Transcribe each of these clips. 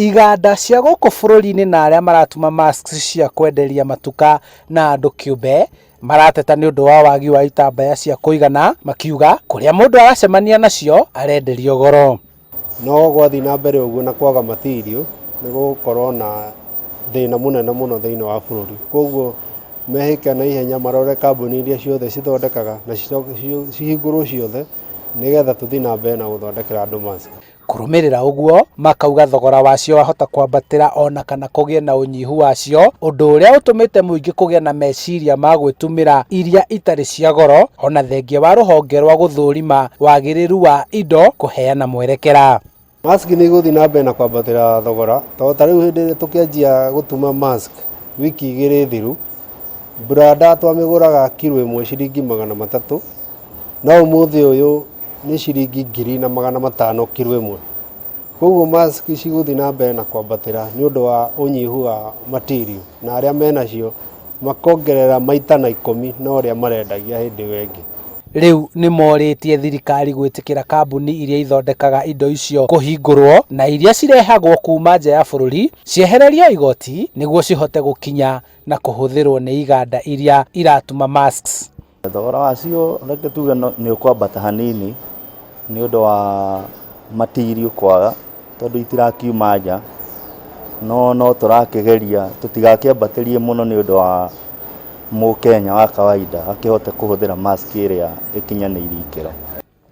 Iganda cia gũkũ bũrũri-inĩ na arĩa maratuma masks cia kwenderia matuka na andũ kĩũmbe marateta nĩ ũndũ wa wagi wa itambaya cia kũigana, makiuga kũrĩa mũndũ aracemania nacio arenderio goro. No gwathi na mbere ũguo na kwaga material nĩ gũkorwo na thĩna mũnene mũno thĩinĩ wa bũrũri. Koguo mehĩke na ihenya marore kambuni iria ciothe cithondekaga na cihingũrwo ciothe nĩgetha tũthiĩ na mbere na gũthondekera andũ mask. Kũrũmĩrĩra ũguo makauga thogora wacio wahota kwambatĩra ona kana kũgĩe na ũnyihu wacio, ũndũ ũrĩa ũtũmĩte mũingĩ kũgĩa na meciria ma gwĩtumĩra iria itarĩ cia goro, ona thengia wa rũhonge rwa gũthũrima wagĩrĩru wa indo kũheana mwerekera. Mask nĩ igũthiĩ na mbere na kwambatĩra thogora, tondũ ta rĩu hĩndĩ ĩrĩa tũkĩanjia gũtuma mask wiki igĩrĩ thiru, brada twamĩgũraga kiro ĩmwe ciringi 300, no ũmũthĩ ũyũ nĩ ciringi 1500 kiro ĩmwe. Koguo mask cigũthiĩ na mbere na kwambatĩra nĩ ũndũ wa ũnyihu wa material, na arĩa menacio makongerera maita na 10 na ũrĩa marendagia hĩndĩ ĩyo ĩngĩ. Rĩu nĩ morĩtie thirikari gwĩtĩkĩra kambuni iria ithondekaga indo icio kũhingũrwo na iria cirehagwo kuma nja ya bũrũri ciehererio igoti nĩguo cihote gũkinya na kũhũthĩrwo nĩ iganda iria iratuma masks. Thogora wacio reke tuge nĩ ũkwambata hanini nĩ ũndũ wa material kwaga, tondũ itirakiuma nja, no tũrakĩgeria tũtigakĩambatĩrie mũno nĩ ũndũ wa Mũkenya wa kawaida akĩhote kũhũthĩra mask ĩrĩa ĩkinyanĩirie ikĩro.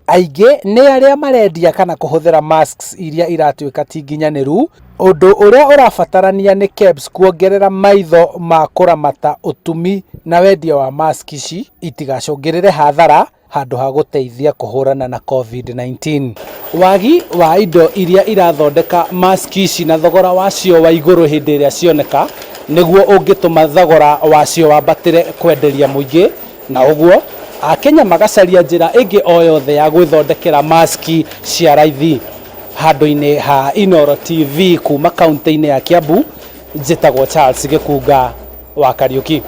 Aingĩ nĩ arĩa marendia kana kũhũthĩra masks iria iratuĩka ti nginyanĩru, ũndũ ũrĩa ũrabatarania nĩ KEBS kuongerera maitho ma kũramata ũtumi na wendia wa mask ici itigacũngĩrĩre hathara handũ ha gũteithia kũhũrana na COVID-19. Wagi wa indo iria irathondeka mask ici na thogora wacio wa igũrũ hĩndĩ ĩrĩa cioneka nĩguo ũngĩtũma thogora wacio wambatĩre kwenderia mũingĩ, na ũguo Akenya magacaria njĩra ĩngĩ o yothe ya gwĩthondekera maski cia raithi. Handũ-inĩ ha Inooro TV kuma kaunti-inĩ ya Kiambu, njĩtagwo Charles Gĩkunga wa Kariuki.